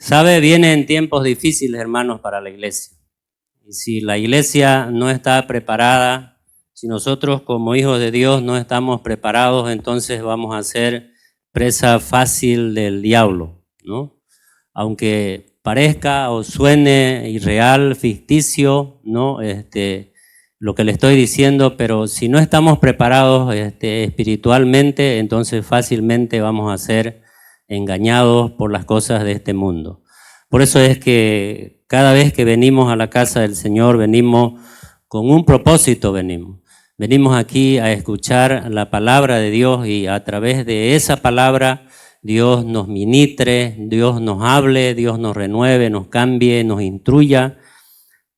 Sabe, vienen tiempos difíciles, hermanos, para la iglesia. Y si la iglesia no está preparada, si nosotros como hijos de Dios no estamos preparados, entonces vamos a ser presa fácil del diablo, ¿no? Aunque parezca o suene irreal, ficticio, ¿no? Lo que le estoy diciendo, pero si no estamos preparados espiritualmente, entonces fácilmente vamos a ser engañados por las cosas de este mundo. Por eso es que cada vez que venimos a la casa del Señor, venimos con un propósito, venimos aquí a escuchar la palabra de Dios y a través de esa palabra Dios nos ministre, Dios nos hable, Dios nos renueve, nos cambie, nos instruya,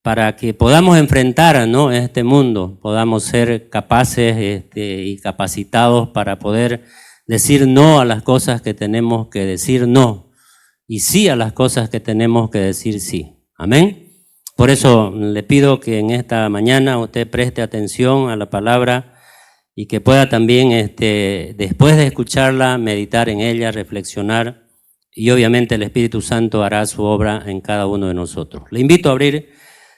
para que podamos enfrentar, ¿no?, este mundo, podamos ser capaces y capacitados para poder decir no a las cosas que tenemos que decir no, y sí a las cosas que tenemos que decir sí. Amén. Por eso le pido que en esta mañana usted preste atención a la palabra y que pueda también, después de escucharla, meditar en ella, reflexionar, y obviamente el Espíritu Santo hará su obra en cada uno de nosotros. Le invito a abrir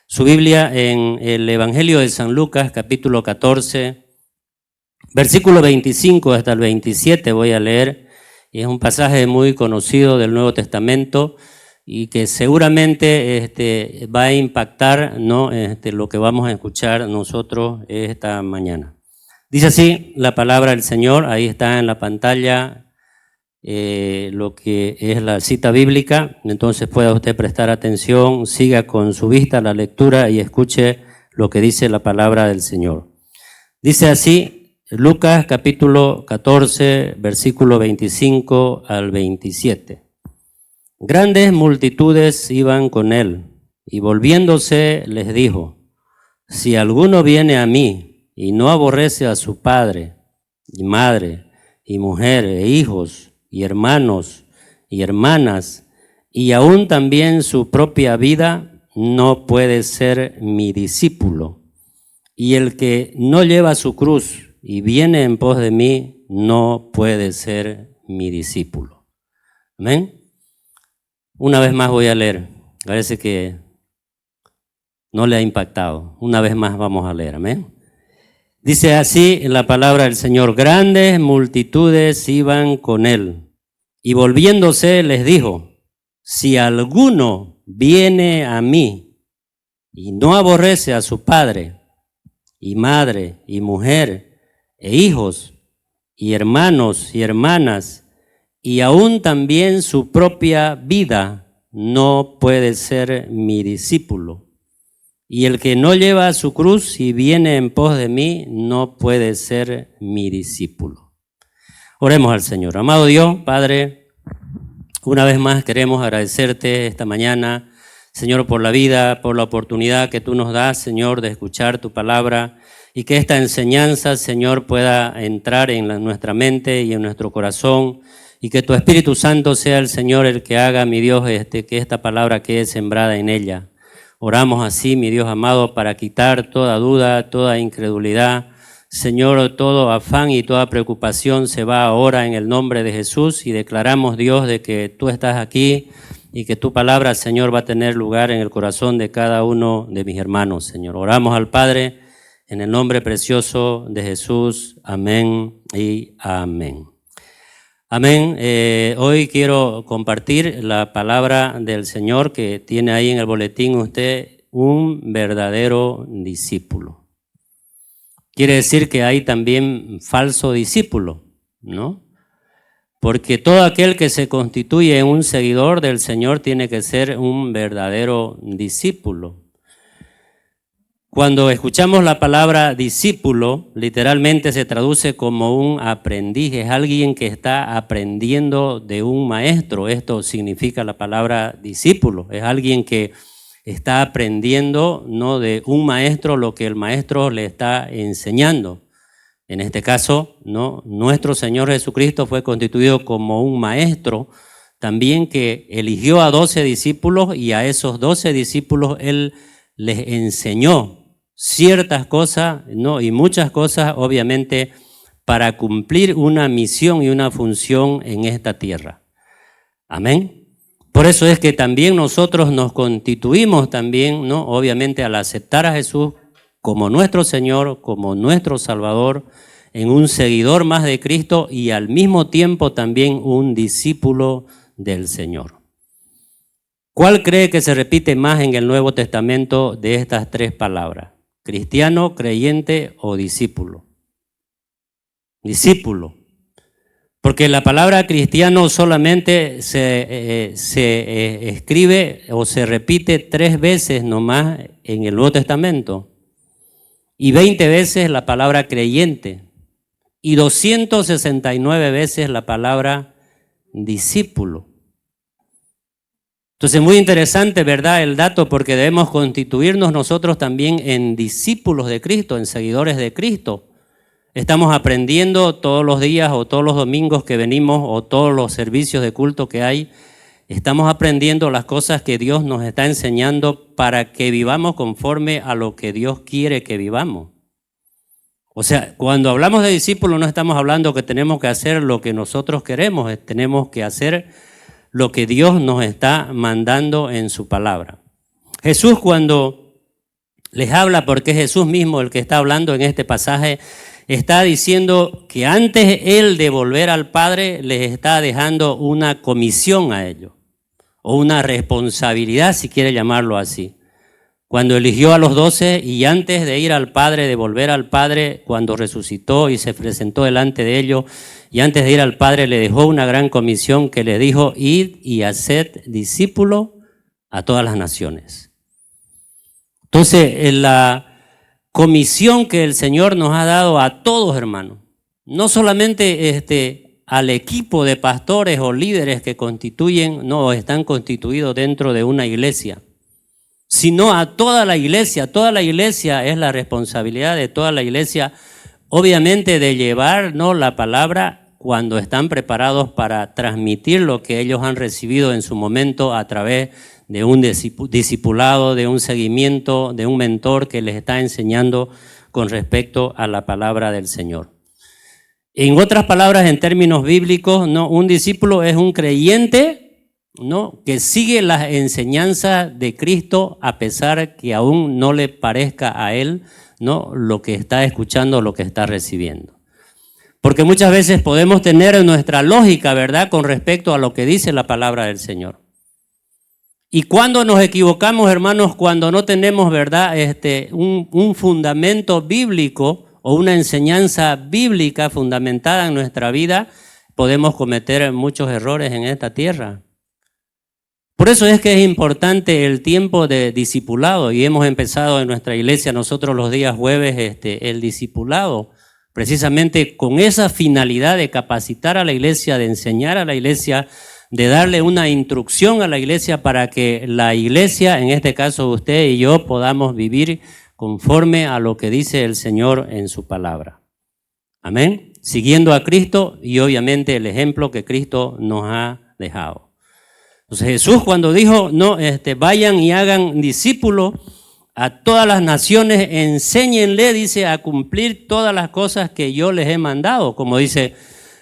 su Biblia en el Evangelio de San Lucas, capítulo 14, versículo 25 hasta el 27 voy a leer, y es un pasaje muy conocido del Nuevo Testamento y que seguramente va a impactar, ¿no?, lo que vamos a escuchar nosotros esta mañana. Dice así la palabra del Señor, ahí está en la pantalla lo que es la cita bíblica, entonces pueda usted prestar atención, siga con su vista la lectura y escuche lo que dice la palabra del Señor. Dice así, Lucas capítulo 14, versículo 25 al 27. Grandes multitudes iban con él, y volviéndose les dijo: si alguno viene a mí y no aborrece a su padre y madre y mujer e hijos y hermanos y hermanas, y aún también su propia vida, no puede ser mi discípulo. Y el que no lleva su cruz y viene en pos de mí, no puede ser mi discípulo. ¿Amén? Una vez más voy a leer. Parece que no le ha impactado. Una vez más vamos a leer. Amén. Dice así la palabra del Señor: grandes multitudes iban con él, y volviéndose les dijo: si alguno viene a mí y no aborrece a su padre y madre y mujer e hijos y hermanos y hermanas, y aún también su propia vida, no puede ser mi discípulo. Y el que no lleva su cruz y viene en pos de mí, no puede ser mi discípulo. Oremos al Señor. Amado Dios, Padre, una vez más queremos agradecerte esta mañana, Señor, por la vida, por la oportunidad que tú nos das, Señor, de escuchar tu palabra, y que esta enseñanza, Señor, pueda entrar en nuestra mente y en nuestro corazón, y que tu Espíritu Santo sea el Señor el que haga, mi Dios, que esta palabra quede sembrada en ella. Oramos así, mi Dios amado, para quitar toda duda, toda incredulidad. Señor, todo afán y toda preocupación se va ahora en el nombre de Jesús, y declaramos, Dios, de que tú estás aquí y que tu palabra, Señor, va a tener lugar en el corazón de cada uno de mis hermanos, Señor. Oramos al Padre en el nombre precioso de Jesús. Amén y amén. Amén. Hoy quiero compartir la palabra del Señor que tiene ahí en el boletín usted: un verdadero discípulo. Quiere decir que hay también falso discípulo, ¿no? Porque todo aquel que se constituye un seguidor del Señor tiene que ser un verdadero discípulo. Cuando escuchamos la palabra discípulo, literalmente se traduce como un aprendiz, es alguien que está aprendiendo de un maestro. Esto significa la palabra discípulo, es alguien que está aprendiendo, no de un maestro, lo que el maestro le está enseñando. En este caso, ¿no?, nuestro Señor Jesucristo fue constituido como un maestro, también que eligió a 12 discípulos, y a esos 12 discípulos Él les enseñó ciertas cosas, ¿no?, y muchas cosas, obviamente, para cumplir una misión y una función en esta tierra. Amén. Por eso es que también nosotros nos constituimos también, ¿no? Obviamente al aceptar a Jesús como nuestro Señor, como nuestro Salvador, en un seguidor más de Cristo y al mismo tiempo también un discípulo del Señor. ¿Cuál cree que se repite más en el Nuevo Testamento de estas tres palabras? ¿Cristiano, creyente o discípulo? Discípulo. Porque la palabra cristiano solamente se escribe o se repite 3 veces nomás en el Nuevo Testamento y 20 veces la palabra creyente y 269 veces la palabra discípulo. Entonces, muy interesante, ¿verdad?, el dato, porque debemos constituirnos nosotros también en discípulos de Cristo, en seguidores de Cristo. Estamos aprendiendo todos los días o todos los domingos que venimos o todos los servicios de culto que hay. Estamos aprendiendo las cosas que Dios nos está enseñando para que vivamos conforme a lo que Dios quiere que vivamos. O sea, cuando hablamos de discípulos no estamos hablando que tenemos que hacer lo que nosotros queremos, tenemos que hacer lo que Dios nos está mandando en su palabra. Jesús, cuando les habla, porque es Jesús mismo el que está hablando en este pasaje, está diciendo que antes Él de volver al Padre les está dejando una comisión a ellos, o una responsabilidad, si quiere llamarlo así. Cuando eligió a los 12 y antes de ir al Padre, de volver al Padre, cuando resucitó y se presentó delante de ellos, y antes de ir al Padre le dejó una gran comisión que le dijo: id y haced discípulos a todas las naciones. Entonces, la comisión que el Señor nos ha dado a todos, hermanos, no solamente al equipo de pastores o líderes que constituyen, no están constituidos dentro de una iglesia, sino a toda la iglesia. Toda la iglesia es la responsabilidad de toda la iglesia, obviamente, de llevar, ¿no?, la palabra cuando están preparados para transmitir lo que ellos han recibido en su momento a través de un discipulado, de un seguimiento, de un mentor que les está enseñando con respecto a la palabra del Señor. En otras palabras, en términos bíblicos, ¿no?, un discípulo es un creyente, ¿no?, que sigue las enseñanzas de Cristo a pesar que aún no le parezca a él, ¿no?, lo que está escuchando, lo que está recibiendo. Porque muchas veces podemos tener nuestra lógica, ¿verdad?, con respecto a lo que dice la palabra del Señor. Y cuando nos equivocamos, hermanos, cuando no tenemos, ¿verdad?, un fundamento bíblico o una enseñanza bíblica fundamentada en nuestra vida, podemos cometer muchos errores en esta tierra. Por eso es que es importante el tiempo de discipulado, y hemos empezado en nuestra iglesia nosotros los días jueves el discipulado, precisamente con esa finalidad de capacitar a la iglesia, de enseñar a la iglesia, de darle una instrucción a la iglesia para que la iglesia, en este caso usted y yo, podamos vivir conforme a lo que dice el Señor en su palabra. Amén. Siguiendo a Cristo y obviamente el ejemplo que Cristo nos ha dejado. Entonces Jesús, cuando dijo, no, vayan y hagan discípulos a todas las naciones, enséñenle, dice, a cumplir todas las cosas que yo les he mandado, como dice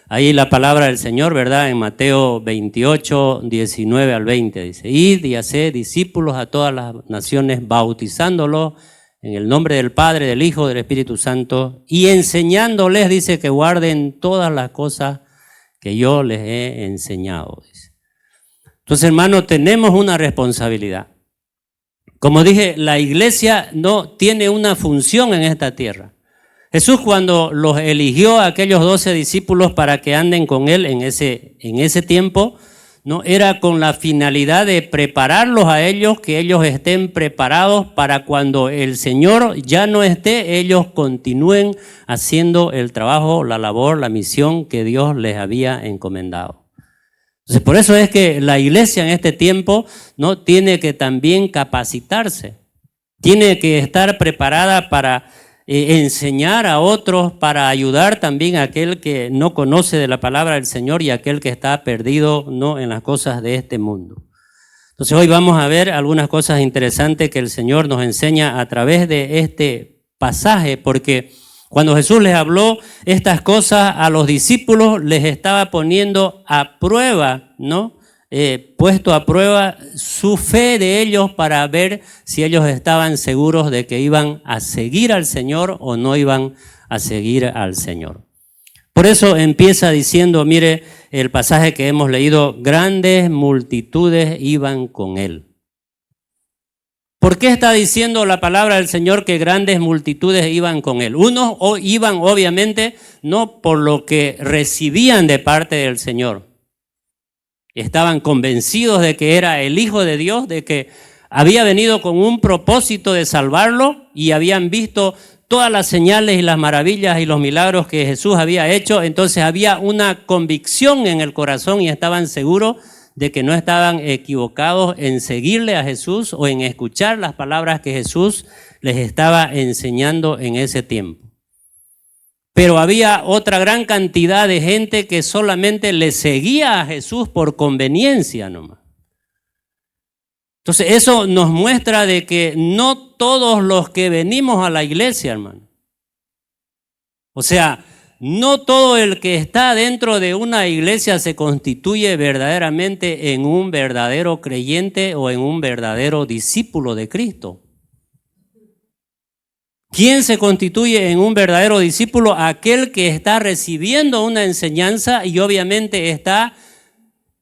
ahí la palabra del Señor, ¿verdad? En Mateo 28, 19 al 20, dice: id y haced discípulos a todas las naciones, bautizándolos en el nombre del Padre, del Hijo, del Espíritu Santo, y enseñándoles, dice, que guarden todas las cosas que yo les he enseñado, dice. Entonces, hermano, tenemos una responsabilidad. Como dije, la iglesia no tiene una función en esta tierra. Jesús, cuando los eligió a aquellos 12 discípulos para que anden con él en ese tiempo, ¿no?, era con la finalidad de prepararlos a ellos, que ellos estén preparados para cuando el Señor ya no esté, ellos continúen haciendo el trabajo, la labor, la misión que Dios les había encomendado. Entonces, por eso es que la iglesia en este tiempo, ¿no?, tiene que también capacitarse, tiene que estar preparada para enseñar a otros, para ayudar también a aquel que no conoce de la palabra del Señor y a aquel que está perdido, ¿no?, en las cosas de este mundo. Entonces hoy vamos a ver algunas cosas interesantes que el Señor nos enseña a través de este pasaje, porque cuando Jesús les habló estas cosas a los discípulos, les estaba poniendo a prueba, ¿no?, puesto a prueba su fe de ellos para ver si ellos estaban seguros de que iban a seguir al Señor o no iban a seguir al Señor. Por eso empieza diciendo, mire el pasaje que hemos leído, grandes multitudes iban con él. ¿Por qué está diciendo la palabra del Señor que grandes multitudes iban con él? Unos iban obviamente no por lo que recibían de parte del Señor. Estaban convencidos de que era el Hijo de Dios, de que había venido con un propósito de salvarlo y habían visto todas las señales y las maravillas y los milagros que Jesús había hecho. Entonces había una convicción en el corazón y estaban seguros de que no estaban equivocados en seguirle a Jesús o en escuchar las palabras que Jesús les estaba enseñando en ese tiempo. Pero había otra gran cantidad de gente que solamente le seguía a Jesús por conveniencia nomás. Entonces eso nos muestra de que no todos los que venimos a la iglesia, hermano. O sea, no todo el que está dentro de una iglesia se constituye verdaderamente en un verdadero creyente o en un verdadero discípulo de Cristo. ¿Quién se constituye en un verdadero discípulo? Aquel que está recibiendo una enseñanza y obviamente está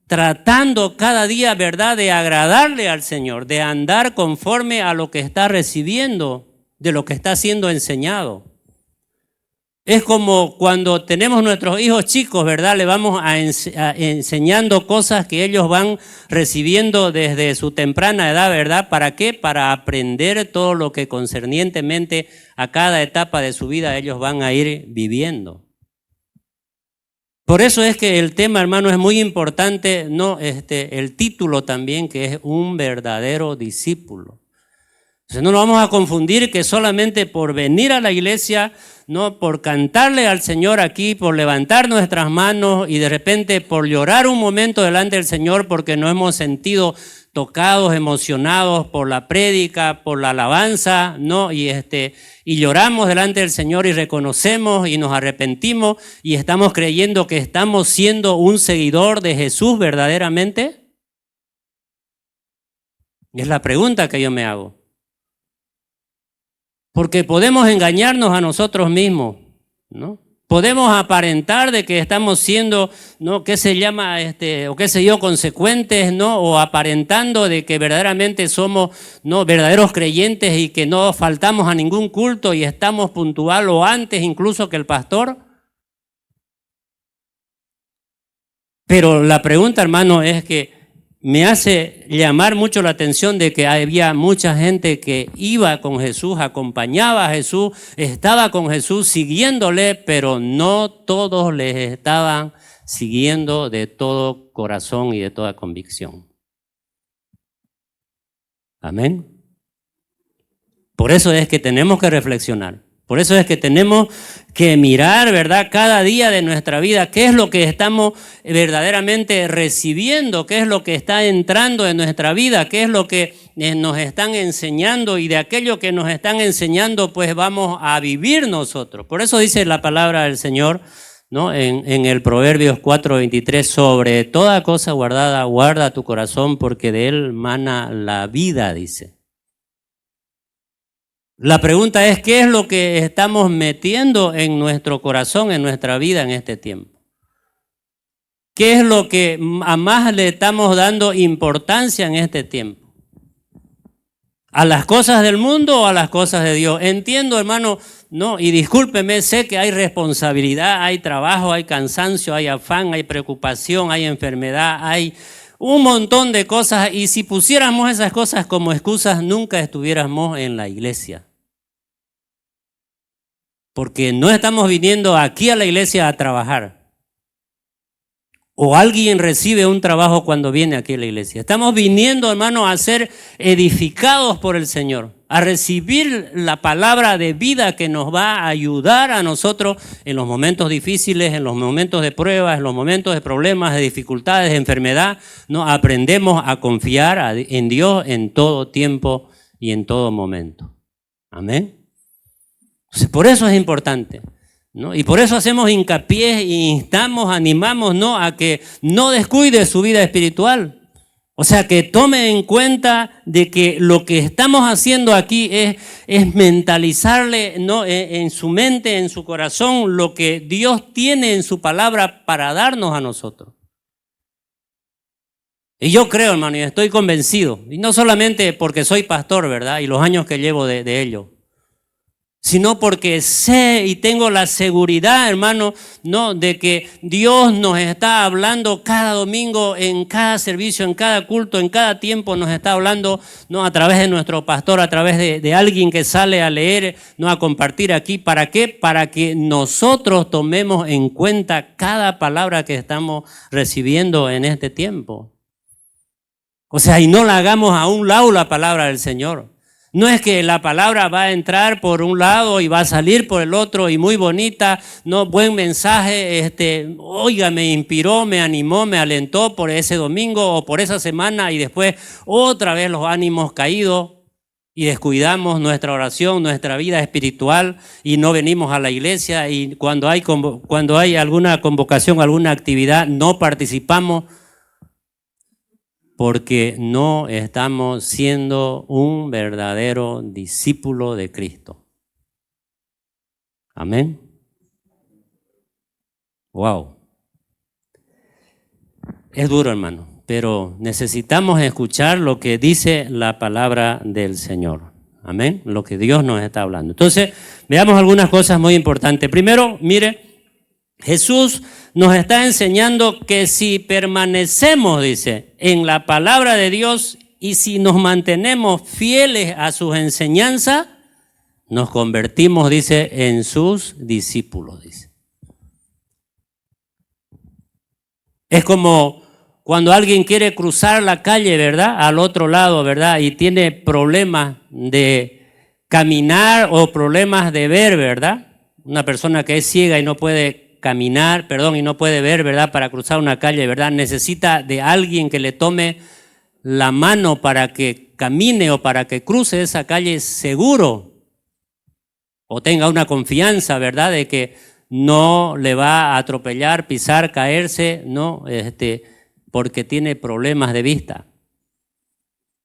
tratando cada día, ¿verdad?, de agradarle al Señor, de andar conforme a lo que está recibiendo, de lo que está siendo enseñado. Es como cuando tenemos nuestros hijos chicos, ¿verdad? Le vamos enseñando cosas que ellos van recibiendo desde su temprana edad, ¿verdad? ¿Para qué? Para aprender todo lo que concernientemente a cada etapa de su vida ellos van a ir viviendo. Por eso es que el tema, hermano, es muy importante, ¿no? El título también, que es un verdadero discípulo. Entonces no lo vamos a confundir que solamente por venir a la iglesia, no por cantarle al Señor aquí, por levantar nuestras manos y de repente por llorar un momento delante del Señor porque nos hemos sentido tocados, emocionados por la prédica, por la alabanza, ¿no? Y lloramos delante del Señor y reconocemos y nos arrepentimos y estamos creyendo que estamos siendo un seguidor de Jesús verdaderamente. Es la pregunta que yo me hago. Porque podemos engañarnos a nosotros mismos, ¿no? Podemos aparentar de que estamos siendo, ¿no?, ¿qué se llama? O qué sé yo, consecuentes, ¿no? O aparentando de que verdaderamente somos, ¿no?, verdaderos creyentes y que no faltamos a ningún culto y estamos puntual o antes incluso que el pastor. Pero la pregunta, hermano, es que me hace llamar mucho la atención de que había mucha gente que iba con Jesús, acompañaba a Jesús, estaba con Jesús siguiéndole, pero no todos les estaban siguiendo de todo corazón y de toda convicción. Amén. Por eso es que tenemos que reflexionar. Por eso es que tenemos que mirar, ¿verdad?, cada día de nuestra vida, qué es lo que estamos verdaderamente recibiendo, qué es lo que está entrando en nuestra vida, qué es lo que nos están enseñando y de aquello que nos están enseñando, pues vamos a vivir nosotros. Por eso dice la palabra del Señor, ¿no?, en el Proverbios 4:23, sobre toda cosa guardada, guarda tu corazón porque de él mana la vida, dice. La pregunta es, ¿qué es lo que estamos metiendo en nuestro corazón, en nuestra vida en este tiempo? ¿Qué es lo que a más le estamos dando importancia en este tiempo? ¿A las cosas del mundo o a las cosas de Dios? Entiendo, hermano, no, y discúlpeme, sé que hay responsabilidad, hay trabajo, hay cansancio, hay afán, hay preocupación, hay enfermedad, hay un montón de cosas, y si pusiéramos esas cosas como excusas, nunca estuviéramos en la iglesia. Porque no estamos viniendo aquí a la iglesia a trabajar. O alguien recibe un trabajo cuando viene aquí a la iglesia. Estamos viniendo, hermano, a ser edificados por el Señor, a recibir la palabra de vida que nos va a ayudar a nosotros en los momentos difíciles, en los momentos de pruebas, en los momentos de problemas, de dificultades, de enfermedad. No, aprendemos a confiar en Dios en todo tiempo y en todo momento. Amén. Entonces, por eso es importante, ¿no? Y por eso hacemos hincapié e instamos, animamos, ¿no?, a que no descuide su vida espiritual. O sea, que tome en cuenta de que lo que estamos haciendo aquí es mentalizarle, ¿no?, en su mente, en su corazón, lo que Dios tiene en su palabra para darnos a nosotros. Y yo creo, hermano, y estoy convencido, y no solamente porque soy pastor, ¿verdad?, y los años que llevo de ello, sino porque sé y tengo la seguridad, hermano, ¿no?, de que Dios nos está hablando cada domingo, en cada servicio, en cada culto, en cada tiempo nos está hablando, ¿no?, a través de nuestro pastor, a través de alguien que sale a leer, ¿no?, a compartir aquí. ¿Para qué? Para que nosotros tomemos en cuenta cada palabra que estamos recibiendo en este tiempo. O sea, y no la hagamos a un lado la palabra del Señor. No es que la palabra va a entrar por un lado y va a salir por el otro y muy bonita, no, buen mensaje, oiga, me inspiró, me animó, me alentó por ese domingo o por esa semana y después otra vez los ánimos caídos y descuidamos nuestra oración, nuestra vida espiritual y no venimos a la iglesia y cuando hay alguna convocación, alguna actividad, no participamos. Porque no estamos siendo un verdadero discípulo de Cristo. Amén. Wow. Es duro, hermano, pero necesitamos escuchar lo que dice la palabra del Señor. Amén. Lo que Dios nos está hablando. Entonces, veamos algunas cosas muy importantes. Primero, mire, Jesús nos está enseñando que si permanecemos, dice, en la palabra de Dios y si nos mantenemos fieles a sus enseñanzas, nos convertimos, dice, en sus discípulos, dice. Es como cuando alguien quiere cruzar la calle, ¿verdad?, al otro lado, ¿verdad?, y tiene problemas de caminar o problemas de ver, ¿verdad? Una persona que es ciega y no puede caminar, y no puede ver, ¿verdad?, para cruzar una calle, ¿verdad?, necesita de alguien que le tome la mano para que camine o para que cruce esa calle seguro o tenga una confianza, ¿verdad?, de que no le va a atropellar, pisar, caerse, ¿no?, porque tiene problemas de vista.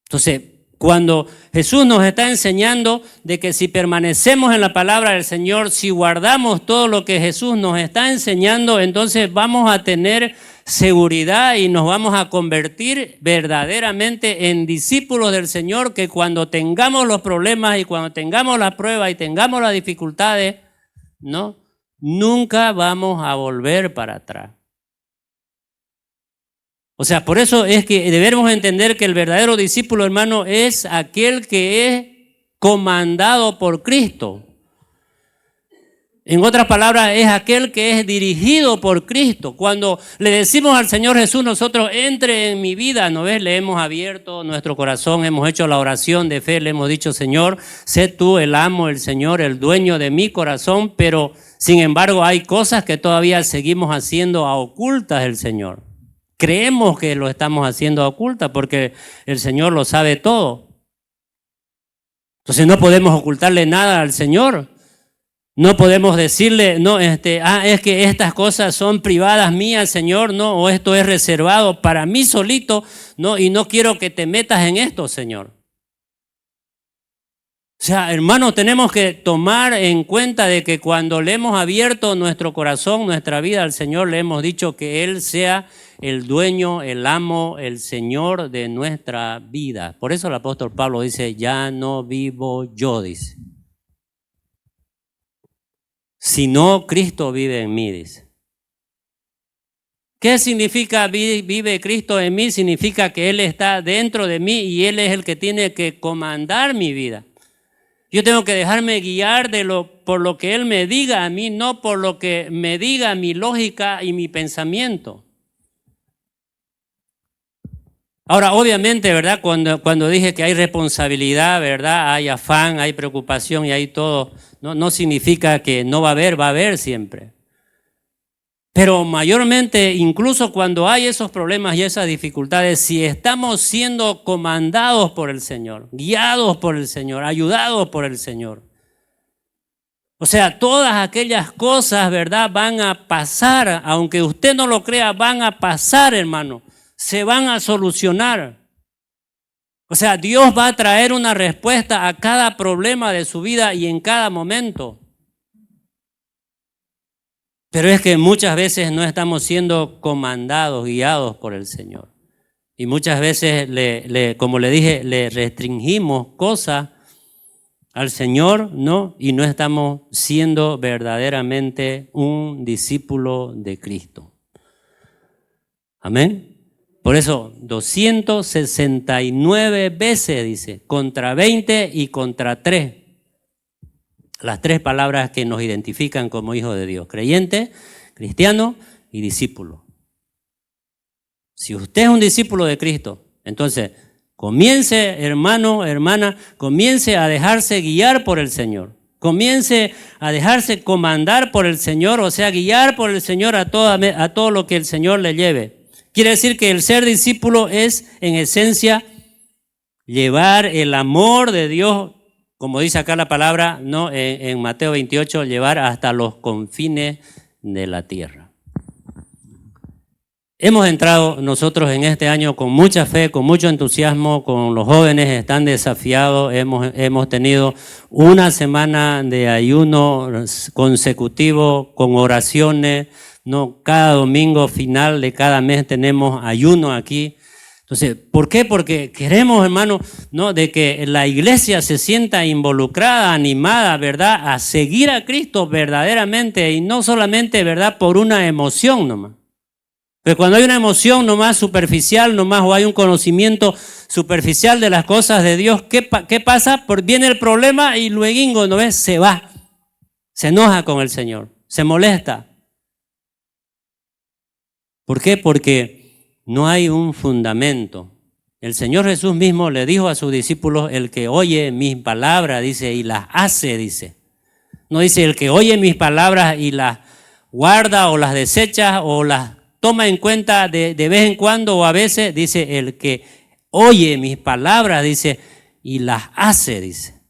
Entonces, cuando Jesús nos está enseñando de que si permanecemos en la palabra del Señor, si guardamos todo lo que Jesús nos está enseñando, entonces vamos a tener seguridad y nos vamos a convertir verdaderamente en discípulos del Señor, que cuando tengamos los problemas y cuando tengamos las pruebas y tengamos las dificultades, ¿no?, nunca vamos a volver para atrás. O sea, por eso es que debemos entender que el verdadero discípulo, hermano, es aquel que es comandado por Cristo. En otras palabras, es aquel que es dirigido por Cristo. Cuando le decimos al Señor Jesús, nosotros, entre en mi vida, ¿no ves? Le hemos abierto nuestro corazón, hemos hecho la oración de fe, le hemos dicho, Señor, sé tú el amo, el Señor, el dueño de mi corazón, pero sin embargo hay cosas que todavía seguimos haciendo a ocultas del Señor. Creemos que lo estamos haciendo a ocultas porque el Señor lo sabe todo. Entonces no podemos ocultarle nada al Señor. No podemos decirle, no, es que estas cosas son privadas mías, Señor, no, o esto es reservado para mí solito, no, y no quiero que te metas en esto, Señor. O sea, hermanos, tenemos que tomar en cuenta de que cuando le hemos abierto nuestro corazón, nuestra vida al Señor, le hemos dicho que Él sea el dueño, el amo, el Señor de nuestra vida. Por eso el apóstol Pablo dice, ya no vivo yo, dice, sino Cristo vive en mí, dice. ¿Qué significa vive Cristo en mí? Significa que Él está dentro de mí y Él es el que tiene que comandar mi vida. Yo tengo que dejarme guiar por lo que Él me diga a mí, no por lo que me diga mi lógica y mi pensamiento. Ahora, obviamente, ¿verdad? Cuando dije que hay responsabilidad, ¿verdad? Hay afán, hay preocupación y hay todo, no significa que no va a haber siempre. Pero mayormente, incluso cuando hay esos problemas y esas dificultades, si estamos siendo comandados por el Señor, guiados por el Señor, ayudados por el Señor. O sea, todas aquellas cosas, ¿verdad?, van a pasar, aunque usted no lo crea, van a pasar, hermano. Se van a solucionar. O sea, Dios va a traer una respuesta a cada problema de su vida y en cada momento. Pero es que muchas veces no estamos siendo comandados, guiados por el Señor. Y muchas veces, como le dije, le restringimos cosas al Señor, ¿no? Y no estamos siendo verdaderamente un discípulo de Cristo. Amén. Por eso, 269 veces dice, contra 20 y contra 3. Las 3 palabras que nos identifican como hijos de Dios: creyente, cristiano y discípulo. Si usted es un discípulo de Cristo, entonces comience, hermano, hermana, comience a dejarse guiar por el Señor. Comience a dejarse comandar por el Señor, o sea, guiar por el Señor a todo lo que el Señor le lleve. Quiere decir que el ser discípulo es, en esencia, llevar el amor de Dios, como dice acá la palabra, ¿no? En Mateo 28, llevar hasta los confines de la tierra. Hemos entrado nosotros en este año con mucha fe, con mucho entusiasmo, con los jóvenes están desafiados, hemos tenido una semana de ayuno consecutivo con oraciones, ¿no? Cada domingo final de cada mes tenemos ayuno aquí. Entonces, ¿por qué? Porque queremos, hermano, ¿no? De que la iglesia se sienta involucrada, animada, ¿verdad? A seguir a Cristo verdaderamente y no solamente, ¿verdad? Por una emoción nomás. Pero cuando hay una emoción nomás superficial, nomás, o hay un conocimiento superficial de las cosas de Dios, ¿qué pasa? Viene el problema y luego, ¿no ves? Se va, se enoja con el Señor, se molesta. ¿Por qué? Porque no hay un fundamento. El Señor Jesús mismo le dijo a sus discípulos: el que oye mis palabras, dice, y las hace, dice. No dice el que oye mis palabras y las guarda o las desecha o las toma en cuenta de vez en cuando o a veces, dice, el que oye mis palabras, dice, y las hace, dice.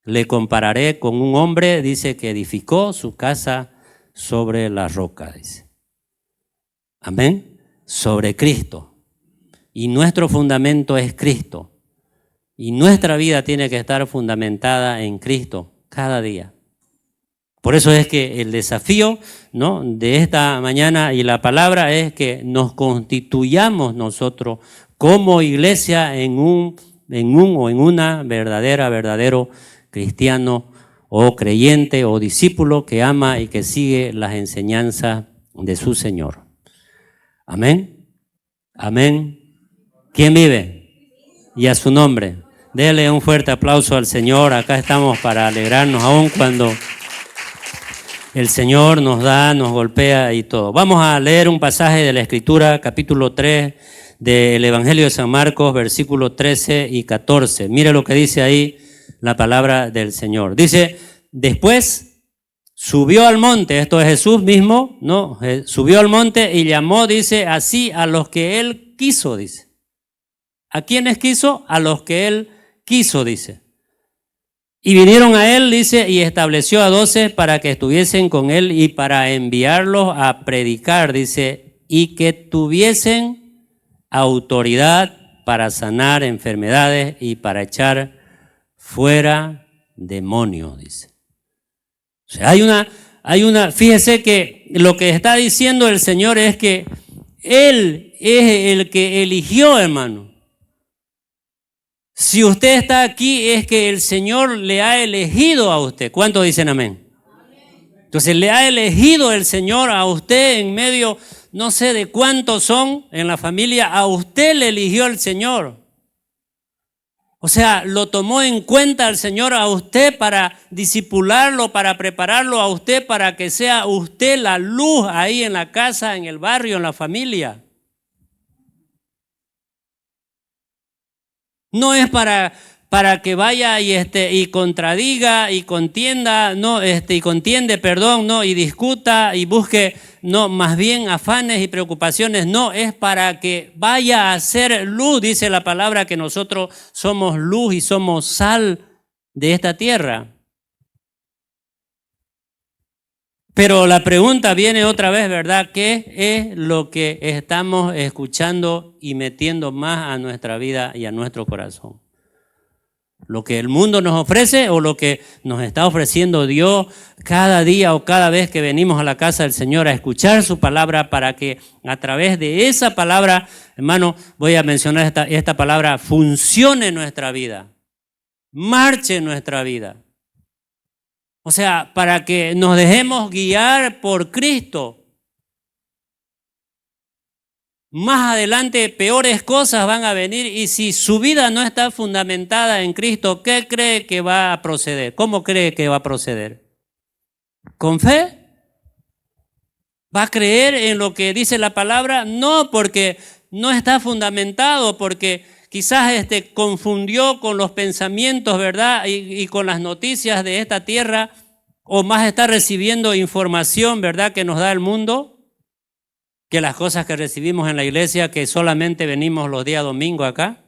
Le compararé con un hombre, dice, que edificó su casa sobre la roca, dice. Amén. Sobre Cristo. Y nuestro fundamento es Cristo. Y nuestra vida tiene que estar fundamentada en Cristo cada día. Por eso es que el desafío, ¿no? De esta mañana y la palabra es que nos constituyamos nosotros como iglesia en una verdadero cristiano o creyente o discípulo que ama y que sigue las enseñanzas de su Señor. Amén. Amén. ¿Quién vive? Y a su nombre. Dele un fuerte aplauso al Señor. Acá estamos para alegrarnos aún cuando el Señor nos da, nos golpea y todo. Vamos a leer un pasaje de la Escritura, capítulo 3 del Evangelio de San Marcos, versículos 13 y 14. Mire lo que dice ahí la palabra del Señor. Dice, después subió al monte, esto es Jesús mismo, ¿no? Subió al monte y llamó, dice, así a los que él quiso, dice. ¿A quiénes quiso? A los que él quiso, dice. Y vinieron a él, dice, y estableció a 12 para que estuviesen con él y para enviarlos a predicar, dice, y que tuviesen autoridad para sanar enfermedades y para echar fuera demonios, dice. O sea, hay una, fíjese que lo que está diciendo el Señor es que Él es el que eligió, hermano. Si usted está aquí es que el Señor le ha elegido a usted. ¿Cuántos dicen amén? Entonces le ha elegido el Señor a usted en medio, no sé de cuántos son en la familia, a usted le eligió el Señor. O sea, lo tomó en cuenta el Señor a usted para discipularlo, para prepararlo a usted, para que sea usted la luz ahí en la casa, en el barrio, en la familia. No es para que vaya y contradiga y contienda, no, y contiende, perdón, no, y discuta y busque, no, más bien afanes y preocupaciones, no, es para que vaya a ser luz, dice la palabra que nosotros somos luz y somos sal de esta tierra. Pero la pregunta viene otra vez, ¿verdad? ¿Qué es lo que estamos escuchando y metiendo más a nuestra vida y a nuestro corazón? ¿Lo que el mundo nos ofrece o lo que nos está ofreciendo Dios cada día o cada vez que venimos a la casa del Señor a escuchar su palabra, para que a través de esa palabra, hermano, voy a mencionar esta palabra, funcione en nuestra vida, marche en nuestra vida? O sea, para que nos dejemos guiar por Cristo. Más adelante peores cosas van a venir, y si su vida no está fundamentada en Cristo, ¿qué cree que va a proceder? ¿Cómo cree que va a proceder? ¿Con fe? ¿Va a creer en lo que dice la palabra? No, porque no está fundamentado, porque quizás confundió con los pensamientos, ¿verdad? Y con las noticias de esta tierra, o más está recibiendo información, ¿verdad?, que nos da el mundo, que las cosas que recibimos en la iglesia, que solamente venimos los días domingos acá,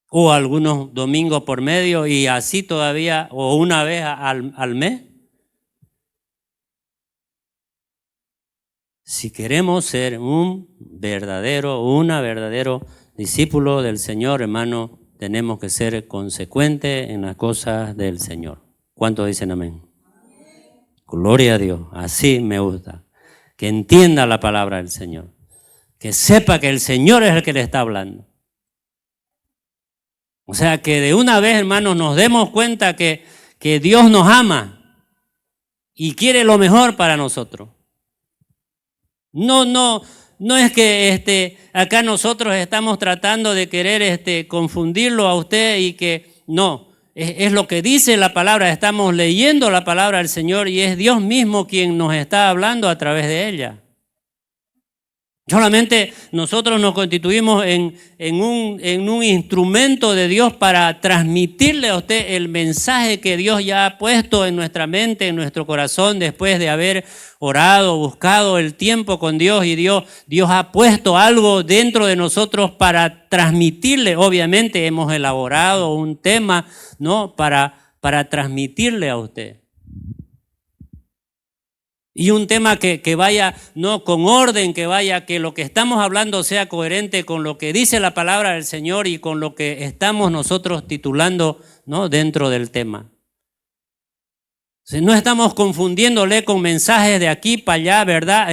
o algunos domingos por medio, y así todavía, o una vez al mes. Si queremos ser un verdadero discípulo del Señor, hermano, tenemos que ser consecuentes en las cosas del Señor. ¿Cuántos dicen amén? Gloria a Dios, así me gusta. Que entienda la palabra del Señor, que sepa que el Señor es el que le está hablando. O sea, que de una vez, hermanos, nos demos cuenta que Dios nos ama y quiere lo mejor para nosotros. No es que acá nosotros estamos tratando de querer confundirlo a usted, y que no. Es lo que dice la palabra, estamos leyendo la palabra del Señor y es Dios mismo quien nos está hablando a través de ella. Solamente nosotros nos constituimos en un instrumento de Dios para transmitirle a usted el mensaje que Dios ya ha puesto en nuestra mente, en nuestro corazón, después de haber orado, buscado el tiempo con Dios, y Dios ha puesto algo dentro de nosotros para transmitirle. Obviamente hemos elaborado un tema, ¿no?, para transmitirle a usted. Y un tema que vaya, no, con orden, que lo que estamos hablando sea coherente con lo que dice la palabra del Señor y con lo que estamos nosotros titulando, ¿no?, dentro del tema. Si no estamos confundiéndole con mensajes de aquí para allá, ¿verdad?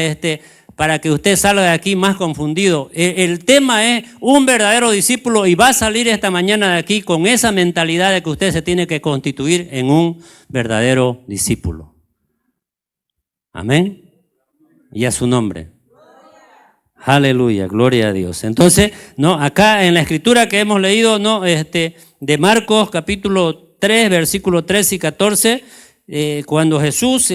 Para que usted salga de aquí más confundido. El tema es un verdadero discípulo, y va a salir esta mañana de aquí con esa mentalidad de que usted se tiene que constituir en un verdadero discípulo. Amén. Y a su nombre. Aleluya, gloria a Dios. Entonces, no, acá en la escritura que hemos leído, no, de Marcos capítulo 3, versículos 13 y 14, cuando Jesús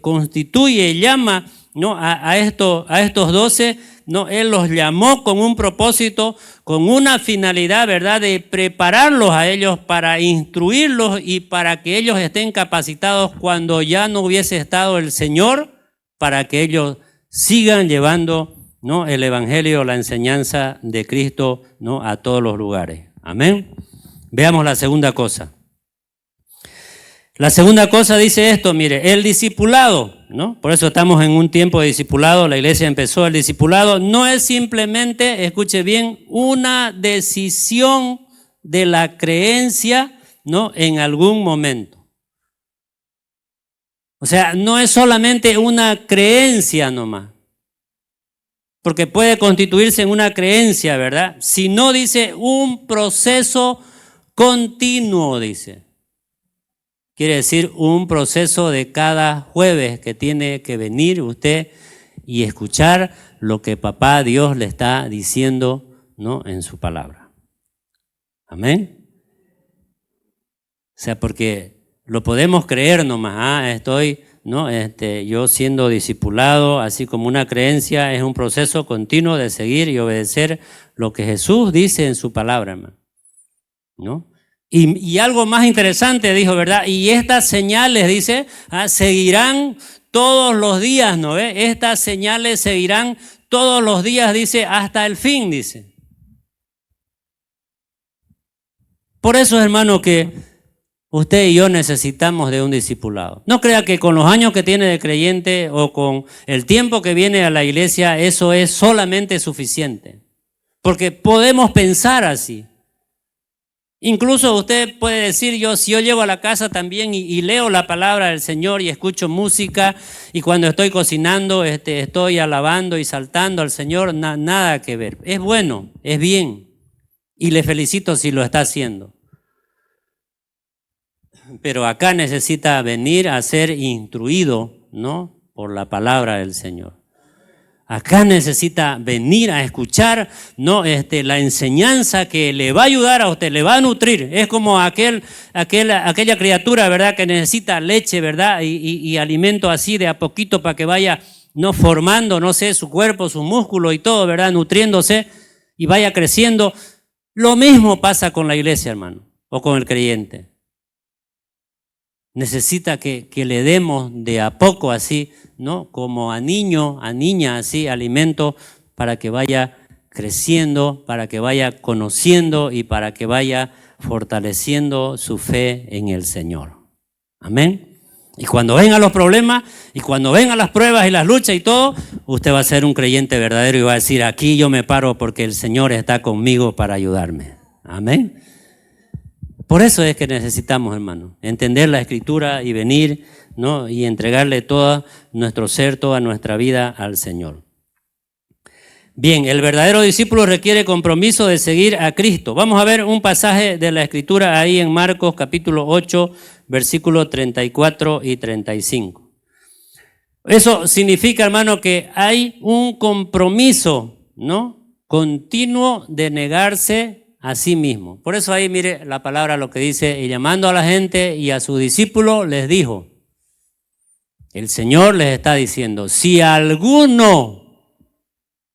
constituye y llama, no, a estos 12, no, Él los llamó con un propósito, con una finalidad, ¿verdad?, de prepararlos a ellos, para instruirlos y para que ellos estén capacitados cuando ya no hubiese estado el Señor, para que ellos sigan llevando, ¿no?, el evangelio, la enseñanza de Cristo, ¿no?, a todos los lugares. Amén. Veamos la segunda cosa. La segunda cosa dice esto, mire, el discipulado, ¿no? Por eso estamos en un tiempo de discipulado, la iglesia empezó el discipulado, no es simplemente, escuche bien, una decisión de la creencia, ¿no?, en algún momento. O sea, no es solamente una creencia nomás, porque puede constituirse en una creencia, ¿verdad? Sino, dice, un proceso continuo, dice. Quiere decir un proceso de cada jueves que tiene que venir usted y escuchar lo que papá Dios le está diciendo, ¿no?, en su palabra. Amén. O sea, porque lo podemos creer nomás, estoy, ¿no?, yo siendo discipulado, así como una creencia, es un proceso continuo de seguir y obedecer lo que Jesús dice en su palabra, hermano, ¿no? Y algo más interesante dijo, ¿verdad? Y estas señales, dice, seguirán todos los días, ¿no ve? Estas señales seguirán todos los días, dice, hasta el fin, dice. Por eso, hermano, que Usted y yo necesitamos de un discipulado. No crea que con los años que tiene de creyente o con el tiempo que viene a la iglesia, eso es solamente suficiente. Porque podemos pensar así. Incluso usted puede decir, si yo llego a la casa también y leo la palabra del Señor y escucho música y cuando estoy cocinando estoy alabando y saltando al Señor, nada que ver. Es bueno, es bien y le felicito si lo está haciendo. Pero acá necesita venir a ser instruido, ¿no?, por la palabra del Señor. Acá necesita venir a escuchar, ¿no?, la enseñanza que le va a ayudar a usted, le va a nutrir. Es como aquella criatura, ¿verdad?, que necesita leche, ¿verdad?, y alimento así de a poquito para que vaya, ¿no?, formando, no sé, su cuerpo, su músculo y todo, ¿verdad?, nutriéndose y vaya creciendo. Lo mismo pasa con la iglesia, hermano, o con el creyente. Necesita que le demos de a poco así, ¿no?, como a niño, a niña así, alimento para que vaya creciendo, para que vaya conociendo y para que vaya fortaleciendo su fe en el Señor. Amén. Y cuando vengan los problemas y cuando vengan las pruebas y las luchas y todo, usted va a ser un creyente verdadero y va a decir, aquí yo me paro porque el Señor está conmigo para ayudarme. Amén. Por eso es que necesitamos, hermano, entender la Escritura y venir, ¿no?, y entregarle todo nuestro ser, toda nuestra vida al Señor. Bien, el verdadero discípulo requiere compromiso de seguir a Cristo. Vamos a ver un pasaje de la Escritura ahí en Marcos capítulo 8, versículos 34 y 35. Eso significa, hermano, que hay un compromiso, ¿no?, continuo de negarse a sí mismo. Por eso ahí mire la palabra lo que dice, y llamando a la gente y a sus discípulos les dijo, el Señor les está diciendo, si alguno,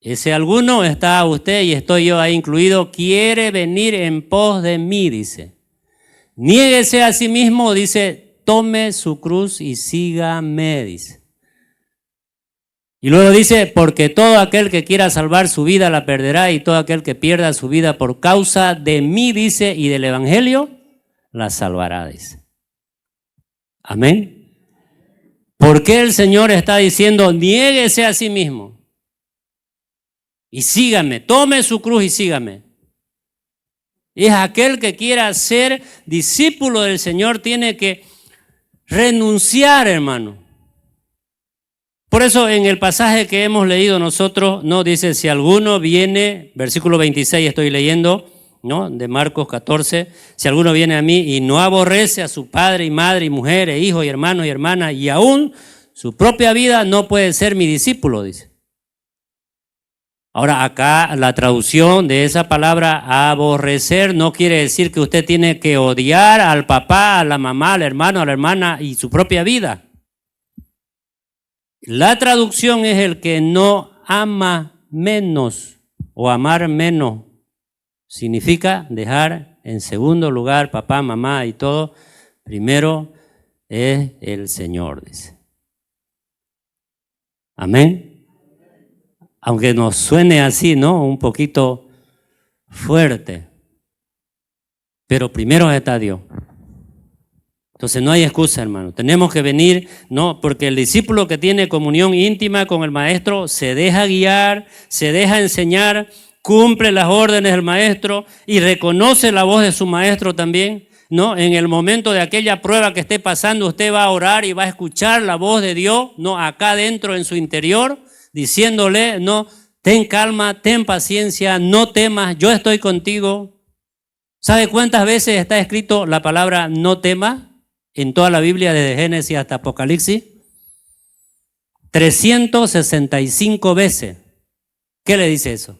ese alguno está usted y estoy yo ahí incluido, quiere venir en pos de mí, dice, niéguese a sí mismo, dice, tome su cruz y sígame, dice. Y luego dice, porque todo aquel que quiera salvar su vida la perderá y todo aquel que pierda su vida por causa de mí, dice, y del evangelio, la salvará, dice. Amén. ¿Por qué el Señor está diciendo, niéguese a sí mismo y sígame, tome su cruz y sígame? Es aquel que quiera ser discípulo del Señor, tiene que renunciar, hermano. Por eso en el pasaje que hemos leído nosotros, no dice, si alguno viene, versículo 26 estoy leyendo, ¿no?, de Marcos 14, si alguno viene a mí y no aborrece a su padre y madre y mujer e hijos y hermanos y hermanas y aún su propia vida, no puede ser mi discípulo, dice. Ahora acá la traducción de esa palabra aborrecer no quiere decir que usted tiene que odiar al papá, a la mamá, al hermano, a la hermana y su propia vida. La traducción es el que no ama menos o amar menos. Significa dejar en segundo lugar papá, mamá y todo. Primero es el Señor, dice. Amén. Aunque nos suene así, ¿no?, un poquito fuerte. Pero primero está Dios. Entonces no hay excusa, hermano. Tenemos que venir, no, porque el discípulo que tiene comunión íntima con el maestro se deja guiar, se deja enseñar, cumple las órdenes del maestro y reconoce la voz de su maestro también, ¿no? En el momento de aquella prueba que esté pasando, usted va a orar y va a escuchar la voz de Dios, ¿no?, acá dentro en su interior, diciéndole, no, ten calma, ten paciencia, no temas, yo estoy contigo. ¿Sabe cuántas veces está escrito la palabra no temas en toda la Biblia, desde Génesis hasta Apocalipsis? 365 veces. ¿Qué le dice eso?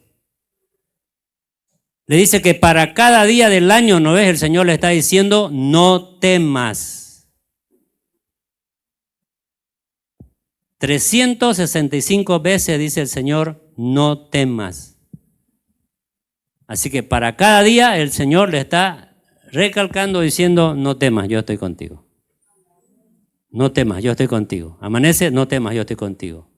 Le dice que para cada día del año, ¿no ves? El Señor le está diciendo, no temas. 365 veces dice el Señor, no temas. Así que para cada día el Señor le está recalcando, diciendo, no temas, yo estoy contigo. No temas, yo estoy contigo. Amanece, no temas, yo estoy contigo.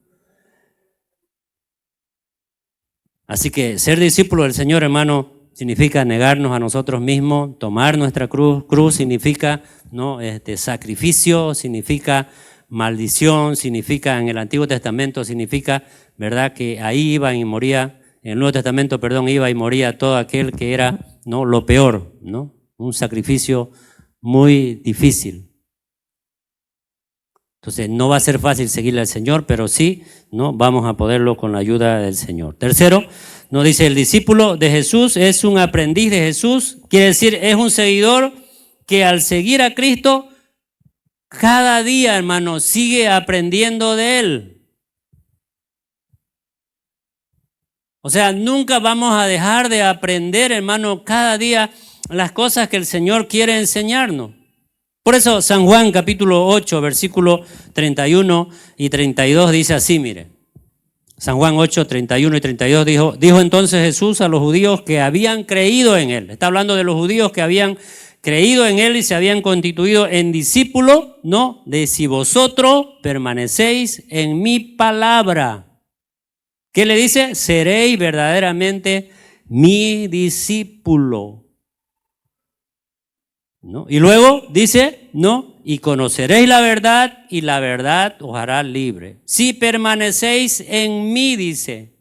Así que ser discípulo del Señor, hermano, significa negarnos a nosotros mismos, tomar nuestra cruz. Cruz significa, ¿no? Sacrificio, significa maldición, significa en el Antiguo Testamento, significa, ¿verdad?, que ahí iba y moría, en el Nuevo Testamento, perdón, iba y moría todo aquel que era, ¿no?, lo peor, ¿no? Un sacrificio muy difícil. Entonces no va a ser fácil seguirle al Señor, pero sí, ¿no?, vamos a poderlo con la ayuda del Señor. Tercero, nos dice, el discípulo de Jesús es un aprendiz de Jesús, quiere decir, es un seguidor que al seguir a Cristo, cada día, hermano, sigue aprendiendo de Él. O sea, nunca vamos a dejar de aprender, hermano, cada día las cosas que el Señor quiere enseñarnos. Por eso San Juan capítulo 8, versículo 31 y 32 dice así, mire. San Juan 8, 31 y 32 dijo entonces Jesús a los judíos que habían creído en Él. Está hablando de los judíos que habían creído en Él y se habían constituido en discípulos, ¿no? De si vosotros permanecéis en mi palabra. ¿Qué le dice? Seréis verdaderamente mi discípulo. ¿No? Y luego dice, ¿no? Y conoceréis la verdad y la verdad os hará libre. Si permanecéis en mí, dice.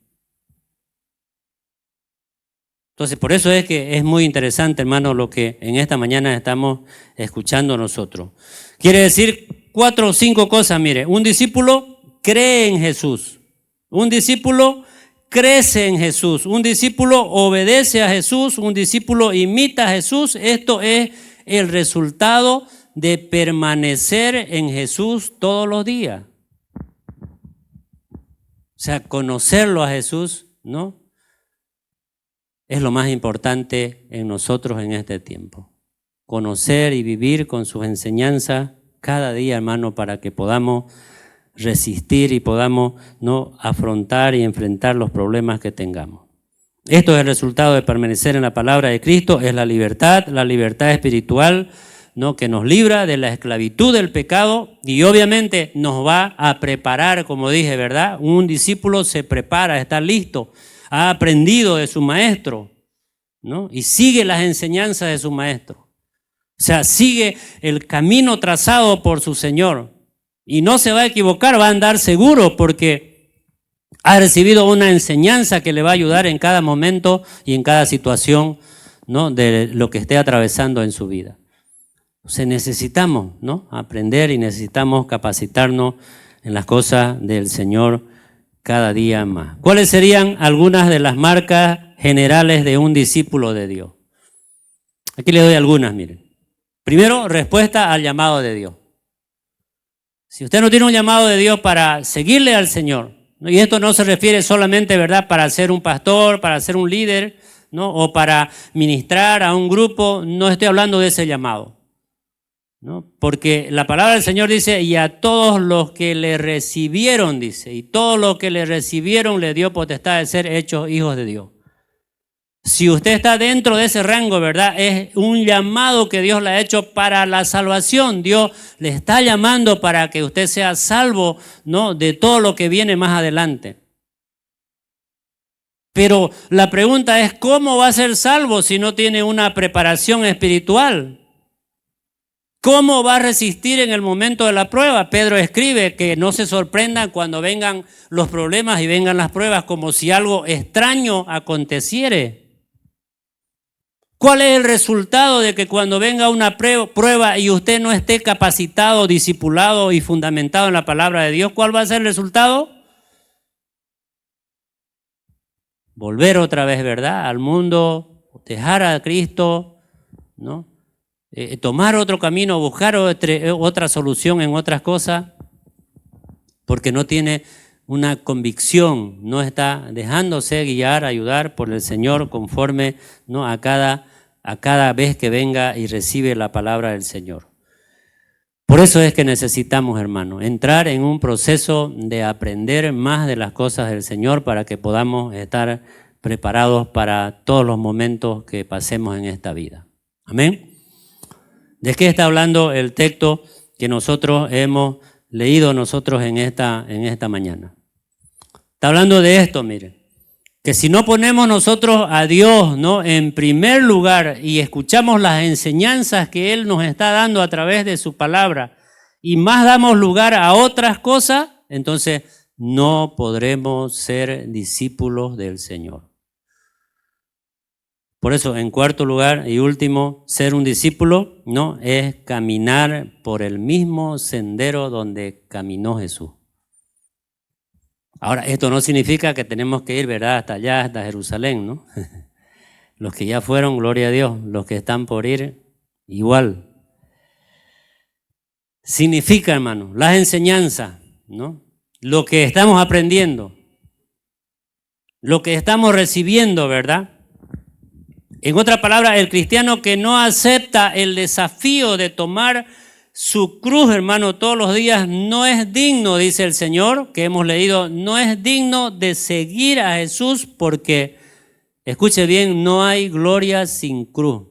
Entonces, por eso es que es muy interesante, hermano, lo que en esta mañana estamos escuchando nosotros. Quiere decir 4 o 5 cosas, mire. Un discípulo cree en Jesús. Un discípulo crece en Jesús. Un discípulo obedece a Jesús. Un discípulo imita a Jesús. Esto es el resultado de permanecer en Jesús todos los días. O sea, conocerlo a Jesús, ¿no?, es lo más importante en nosotros en este tiempo. Conocer y vivir con sus enseñanzas cada día, hermano, para que podamos resistir y podamos, ¿no?, afrontar y enfrentar los problemas que tengamos. Esto es el resultado de permanecer en la palabra de Cristo, es la libertad espiritual, ¿no?, que nos libra de la esclavitud del pecado y obviamente nos va a preparar, como dije, ¿verdad? Un discípulo se prepara, está listo, ha aprendido de su maestro, ¿no?, y sigue las enseñanzas de su maestro. O sea, sigue el camino trazado por su Señor y no se va a equivocar, va a andar seguro porque ha recibido una enseñanza que le va a ayudar en cada momento y en cada situación, ¿no?, de lo que esté atravesando en su vida. O sea, necesitamos, ¿no?, aprender y necesitamos capacitarnos en las cosas del Señor cada día más. ¿Cuáles serían algunas de las marcas generales de un discípulo de Dios? Aquí les doy algunas, miren. Primero, respuesta al llamado de Dios. Si usted no tiene un llamado de Dios para seguirle al Señor, y esto no se refiere solamente, ¿verdad?, para ser un pastor, para ser un líder, ¿no?, o para ministrar a un grupo, no estoy hablando de ese llamado, ¿no? Porque la palabra del Señor dice, y a todos los que le recibieron, dice, y todos los que le recibieron le dio potestad de ser hechos hijos de Dios. Si usted está dentro de ese rango, ¿verdad?, es un llamado que Dios le ha hecho para la salvación. Dios le está llamando para que usted sea salvo, ¿no?, de todo lo que viene más adelante. Pero la pregunta es, ¿cómo va a ser salvo si no tiene una preparación espiritual? ¿Cómo va a resistir en el momento de la prueba? Pedro escribe que no se sorprendan cuando vengan los problemas y vengan las pruebas como si algo extraño aconteciere. ¿Cuál es el resultado de que cuando venga una prueba y usted no esté capacitado, discipulado y fundamentado en la palabra de Dios? ¿Cuál va a ser el resultado? Volver otra vez, ¿verdad?, al mundo, dejar a Cristo, ¿no?, tomar otro camino, buscar otra solución en otras cosas, porque no tiene una convicción, no está dejándose guiar, ayudar por el Señor conforme, ¿no?, a cada vez que venga y recibe la palabra del Señor. Por eso es que necesitamos, hermano, entrar en un proceso de aprender más de las cosas del Señor para que podamos estar preparados para todos los momentos que pasemos en esta vida. Amén. ¿De qué está hablando el texto que nosotros hemos leído nosotros en esta mañana? Está hablando de esto, mire, Que si no ponemos nosotros a Dios, ¿no?, en primer lugar y escuchamos las enseñanzas que Él nos está dando a través de su palabra y más damos lugar a otras cosas, entonces no podremos ser discípulos del Señor. Por eso, en cuarto lugar y último, ser un discípulo, ¿no?, es caminar por el mismo sendero donde caminó Jesús. Ahora, esto no significa que tenemos que ir, ¿verdad?, hasta allá, hasta Jerusalén, ¿no? Los que ya fueron, gloria a Dios. Los que están por ir, igual. Significa, hermano, las enseñanzas, ¿no?, lo que estamos aprendiendo, lo que estamos recibiendo, ¿verdad? En otras palabras, el cristiano que no acepta el desafío de tomar su cruz, hermano, todos los días, no es digno, dice el Señor, que hemos leído, no es digno de seguir a Jesús porque, escuche bien, no hay gloria sin cruz.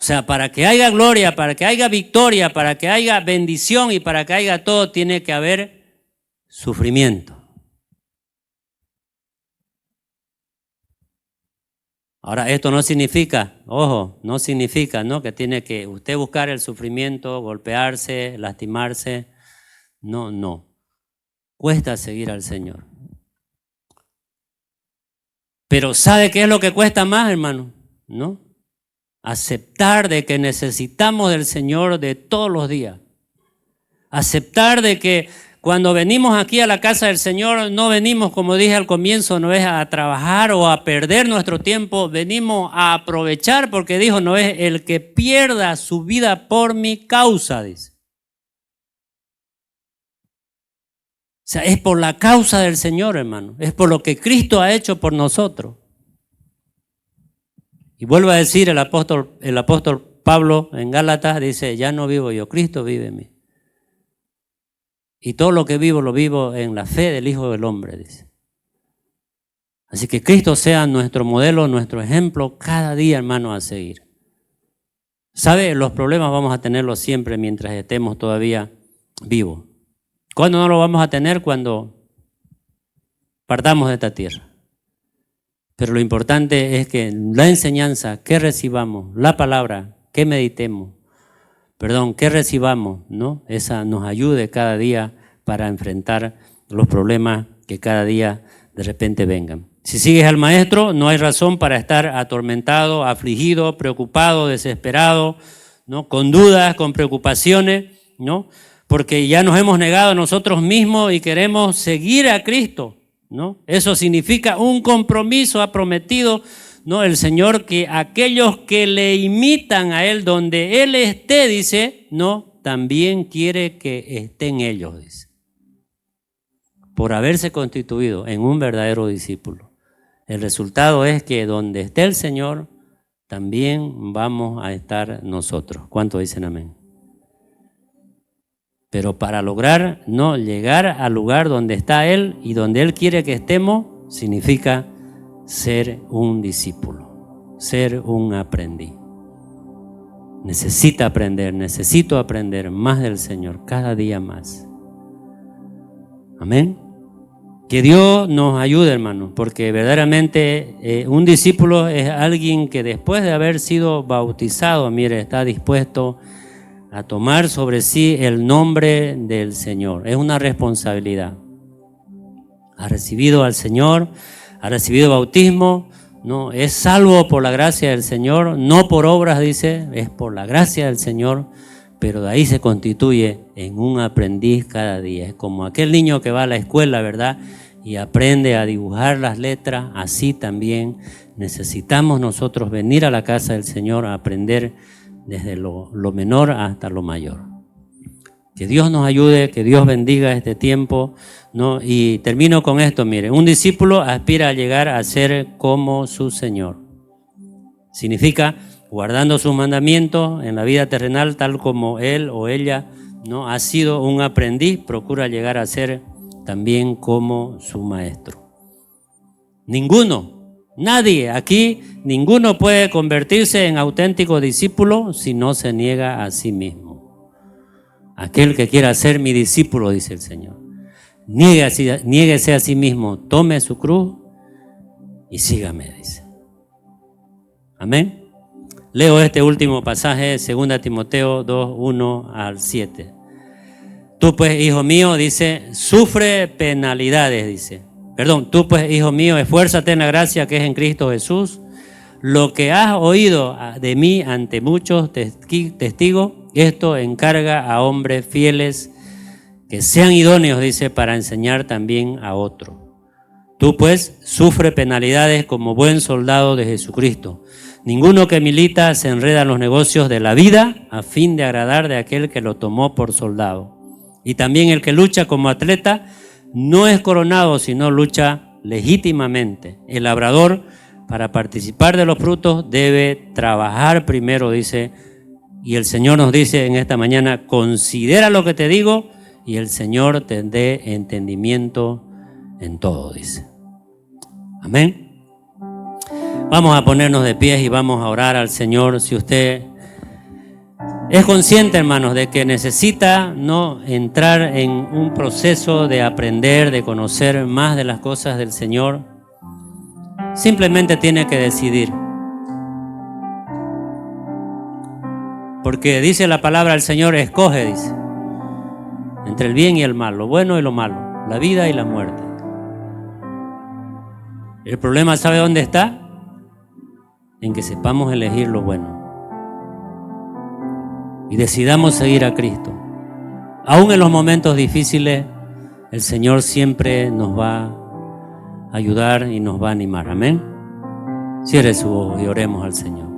O sea, para que haya gloria, para que haya victoria, para que haya bendición y para que haya todo, tiene que haber sufrimiento. Ahora, esto no significa, ojo, no significa, ¿no?, que tiene que usted buscar el sufrimiento, golpearse, lastimarse. No. Cuesta seguir al Señor. Pero ¿sabe qué es lo que cuesta más, hermano? ¿No? Aceptar de que necesitamos del Señor de todos los días. Aceptar de que cuando venimos aquí a la casa del Señor, no venimos, como dije al comienzo, no es a trabajar o a perder nuestro tiempo, venimos a aprovechar, porque dijo, no es el que pierda su vida por mi causa, dice. O sea, es por la causa del Señor, hermano, es por lo que Cristo ha hecho por nosotros. Y vuelvo a decir el apóstol Pablo en Gálatas, dice, ya no vivo yo, Cristo vive en mí. Y todo lo que vivo, lo vivo en la fe del Hijo del Hombre, dice. Así que Cristo sea nuestro modelo, nuestro ejemplo, cada día, hermano, a seguir. ¿Sabe? Los problemas vamos a tenerlos siempre mientras estemos todavía vivos. ¿Cuándo no lo vamos a tener? Cuando partamos de esta tierra. Pero lo importante es que la enseñanza que recibamos, la palabra que meditemos, que recibamos, ¿no?, esa nos ayude cada día para enfrentar los problemas que cada día de repente vengan. Si sigues al Maestro, no hay razón para estar atormentado, afligido, preocupado, desesperado, ¿no?, con dudas, con preocupaciones, ¿no?, porque ya nos hemos negado a nosotros mismos y queremos seguir a Cristo, ¿no? Eso significa un compromiso, ha prometido, ¿no?, el Señor, que aquellos que le imitan a Él donde Él esté, dice, no, también quiere que estén ellos, dice, por haberse constituido en un verdadero discípulo. El resultado es que donde esté el Señor, también vamos a estar nosotros. ¿Cuántos dicen amén? Pero para lograr, no, llegar al lugar donde está Él y donde Él quiere que estemos, significa ser un discípulo, ser un aprendiz. Necesito aprender más del Señor, cada día más. Amén. Que Dios nos ayude, hermano, porque verdaderamente un discípulo es alguien que después de haber sido bautizado, mire, está dispuesto a tomar sobre sí el nombre del Señor. Es una responsabilidad. Ha recibido al Señor, ha recibido bautismo, no, es salvo por la gracia del Señor, no por obras, dice, es por la gracia del Señor, pero de ahí se constituye en un aprendiz cada día. Es como aquel niño que va a la escuela, ¿verdad?, y aprende a dibujar las letras. Así también necesitamos nosotros venir a la casa del Señor a aprender desde lo menor hasta lo mayor. Que Dios nos ayude, que Dios bendiga este tiempo, ¿no? Y termino con esto, mire, un discípulo aspira a llegar a ser como su Señor. Significa guardando sus mandamientos en la vida terrenal, tal como él o ella, ¿no?, ha sido un aprendiz, procura llegar a ser también como su maestro. Nadie aquí, ninguno puede convertirse en auténtico discípulo si no se niega a sí mismo. Aquel que quiera ser mi discípulo, dice el Señor, niéguese a sí mismo, tome su cruz y sígame, dice. Amén. Leo este último pasaje, 2 Timoteo 2, 1 al 7. Tú pues, hijo mío, dice, sufre penalidades, dice. Tú pues, hijo mío, esfuérzate en la gracia que es en Cristo Jesús. Lo que has oído de mí ante muchos testigos, esto encarga a hombres fieles que sean idóneos, dice, para enseñar también a otros. Tú pues sufre penalidades como buen soldado de Jesucristo. Ninguno que milita se enreda en los negocios de la vida a fin de agradar de aquel que lo tomó por soldado. Y también el que lucha como atleta no es coronado, sino lucha legítimamente. El labrador, para participar de los frutos, debe trabajar primero, dice. Y el Señor nos dice en esta mañana, considera lo que te digo y el Señor te dé entendimiento en todo, dice. Amén. Vamos a ponernos de pies y vamos a orar al Señor. Si usted es consciente, hermanos, de que necesita no entrar en un proceso de aprender, de conocer más de las cosas del Señor, simplemente tiene que decidir. Porque dice la palabra del Señor, escoge, dice, entre el bien y el mal, lo bueno y lo malo, la vida y la muerte. El problema, ¿sabe dónde está? En que sepamos elegir lo bueno y decidamos seguir a Cristo. Aún en los momentos difíciles, el Señor siempre nos va a ayudar y nos va a animar. Amén. Cierre su ojo y oremos al Señor.